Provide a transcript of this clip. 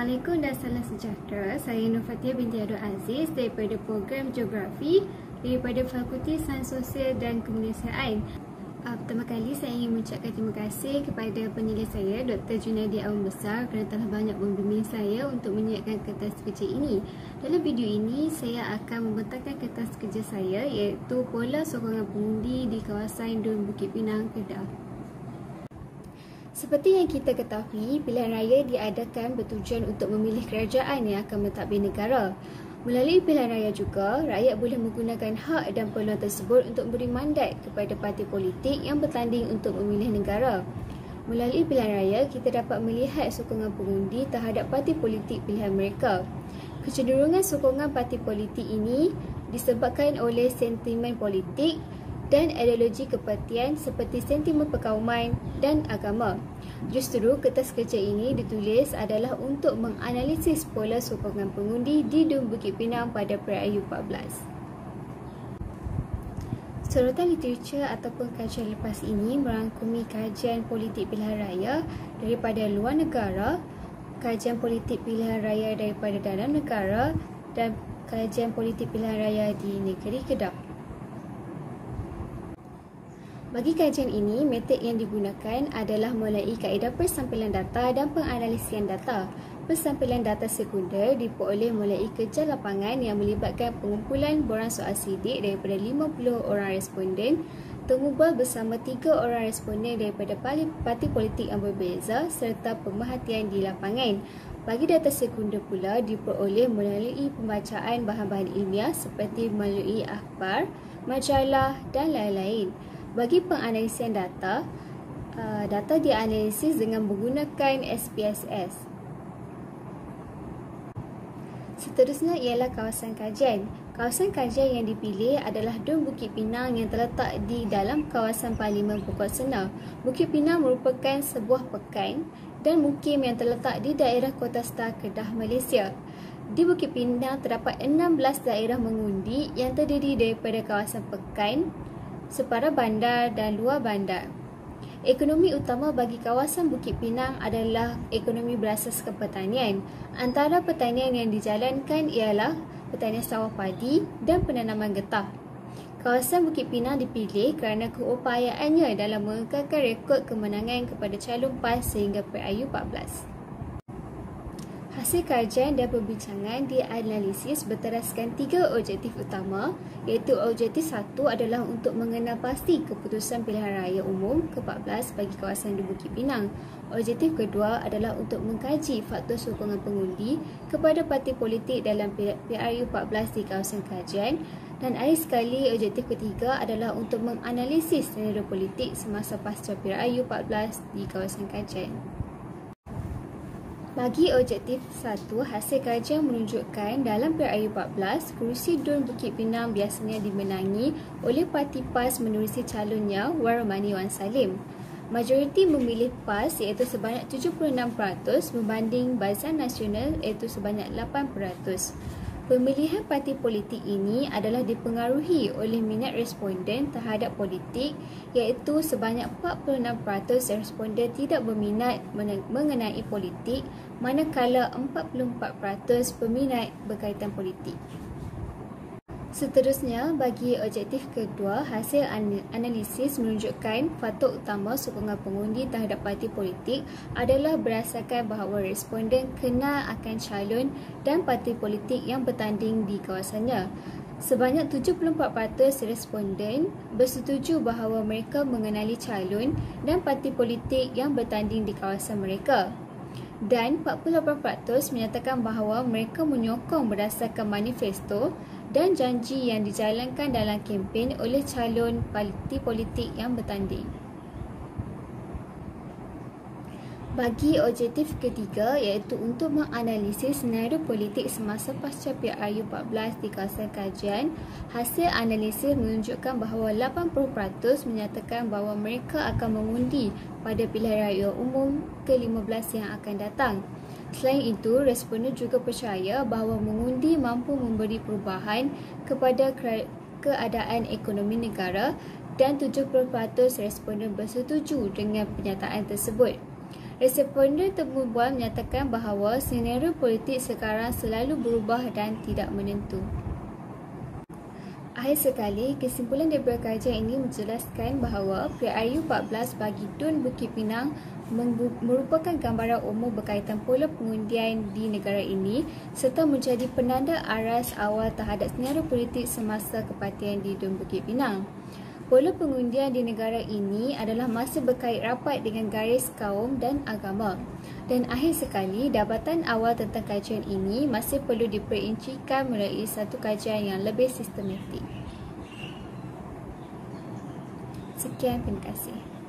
Assalamualaikum dan salam sejahtera. Saya Nur Fatia binti Abdul Aziz daripada program Geografi daripada Fakulti Sains Sosial dan Kemanusiaan. Pertama kali saya ingin mengucapkan terima kasih kepada penyelidik saya Dr. Junaidi Awan Besar kerana telah banyak membimbing saya untuk menyiapkan kertas kerja ini. Dalam video ini saya akan membentangkan kertas kerja saya iaitu pola sokongan pengundi di kawasan Dun Bukit Pinang, Kedah. Seperti yang kita ketahui, pilihan raya diadakan bertujuan untuk memilih kerajaan yang akan mentadbir negara. Melalui pilihan raya juga, rakyat boleh menggunakan hak dan peluang tersebut untuk memberi mandat kepada parti politik yang bertanding untuk memilih negara. Melalui pilihan raya, kita dapat melihat sokongan pengundi terhadap parti politik pilihan mereka. Kecenderungan sokongan parti politik ini disebabkan oleh sentimen politik dan ideologi kepartian seperti sentimen perkauman dan agama. Justru kertas kerja ini ditulis adalah untuk menganalisis pola sokongan pengundi di Dun Bukit Pinang pada PRU 14. Sorotan literatur ataupun kajian lepas ini merangkumi kajian politik pilihan raya daripada luar negara, kajian politik pilihan raya daripada dalam negara dan kajian politik pilihan raya di negeri Kedah. Bagi kajian ini, metod yang digunakan adalah melalui kaedah persampilan data dan penganalisian data. Persampilan data sekunder diperoleh melalui kerja lapangan yang melibatkan pengumpulan borang soal sidik daripada 50 orang responden, termubal bersama 3 orang responden daripada parti politik yang berbeza serta pemerhatian di lapangan. Bagi data sekunder pula diperoleh melalui pembacaan bahan-bahan ilmiah seperti melalui akhbar, majalah dan lain-lain. Bagi penganalisian data, data dianalisis dengan menggunakan SPSS. Seterusnya ialah kawasan kajian. Kawasan kajian yang dipilih adalah Dun Bukit Pinang yang terletak di dalam kawasan Parlimen Pokok Senar. Bukit Pinang merupakan sebuah pekan dan mukim yang terletak di daerah Kota Star, Kedah, Malaysia. Di Bukit Pinang terdapat 16 daerah mengundi yang terdiri daripada kawasan pekan, separa bandar dan luar bandar. Ekonomi utama bagi kawasan Bukit Pinang adalah ekonomi berasaskan pertanian. Antara pertanian yang dijalankan ialah pertanian sawah padi dan penanaman getah. Kawasan Bukit Pinang dipilih kerana keupayaannya dalam mengekalkan rekod kemenangan kepada calon PAS sehingga PRU 14. Hasil kajian dan perbincangan dianalisis berteraskan 3 objektif utama, iaitu objektif 1 adalah untuk mengenal pasti keputusan pilihan raya umum ke-14 bagi kawasan di Bukit Pinang. Objektif kedua adalah untuk mengkaji faktor sokongan pengundi kepada parti politik dalam PRU 14 di kawasan kajian. Dan akhir sekali, objektif ketiga adalah untuk menganalisis senario politik semasa pasca PRU 14 di kawasan kajian. Bagi objektif 1, hasil kajian menunjukkan dalam PRU 14, kerusi Dun Bukit Pinang biasanya dimenangi oleh parti PAS menerusi calonnya Wan Ramani Wan Salim. Majoriti memilih PAS iaitu sebanyak 76% berbanding Barisan Nasional iaitu sebanyak 8%. Pemilihan parti politik ini adalah dipengaruhi oleh minat responden terhadap politik iaitu sebanyak 46% responden tidak berminat mengenai politik manakala 44% berminat berkaitan politik. Seterusnya, bagi objektif kedua, hasil analisis menunjukkan faktor utama sokongan pengundi terhadap parti politik adalah berdasarkan bahawa responden kenal akan calon dan parti politik yang bertanding di kawasannya. Sebanyak 74% responden bersetuju bahawa mereka mengenali calon dan parti politik yang bertanding di kawasan mereka. Dan 48% menyatakan bahawa mereka menyokong berdasarkan manifesto dan janji yang dijalankan dalam kempen oleh calon parti politik yang bertanding. Bagi objektif ketiga iaitu untuk menganalisis senario politik semasa pasca PRU 14 di kawasan kajian, hasil analisis menunjukkan bahawa 80% menyatakan bahawa mereka akan mengundi pada pilihan raya umum ke-15 yang akan datang. Selain itu, responden juga percaya bahawa mengundi mampu memberi perubahan kepada keadaan ekonomi negara dan 70% responden bersetuju dengan pernyataan tersebut. Responden terbual menyatakan bahawa senario politik sekarang selalu berubah dan tidak menentu. Akhir sekali, kesimpulan daripada kajian ini menjelaskan bahawa PRU 14 bagi Dun Bukit Pinang merupakan gambaran umum berkaitan pola pengundian di negara ini serta menjadi penanda aras awal terhadap senario politik semasa kepatian di Dun Bukit Pinang. Pola pengundian di negara ini adalah masih berkait rapat dengan garis kaum dan agama. Dan akhir sekali, dapatan awal tentang kajian ini masih perlu diperincikan melalui satu kajian yang lebih sistematik. Sekian, terima kasih.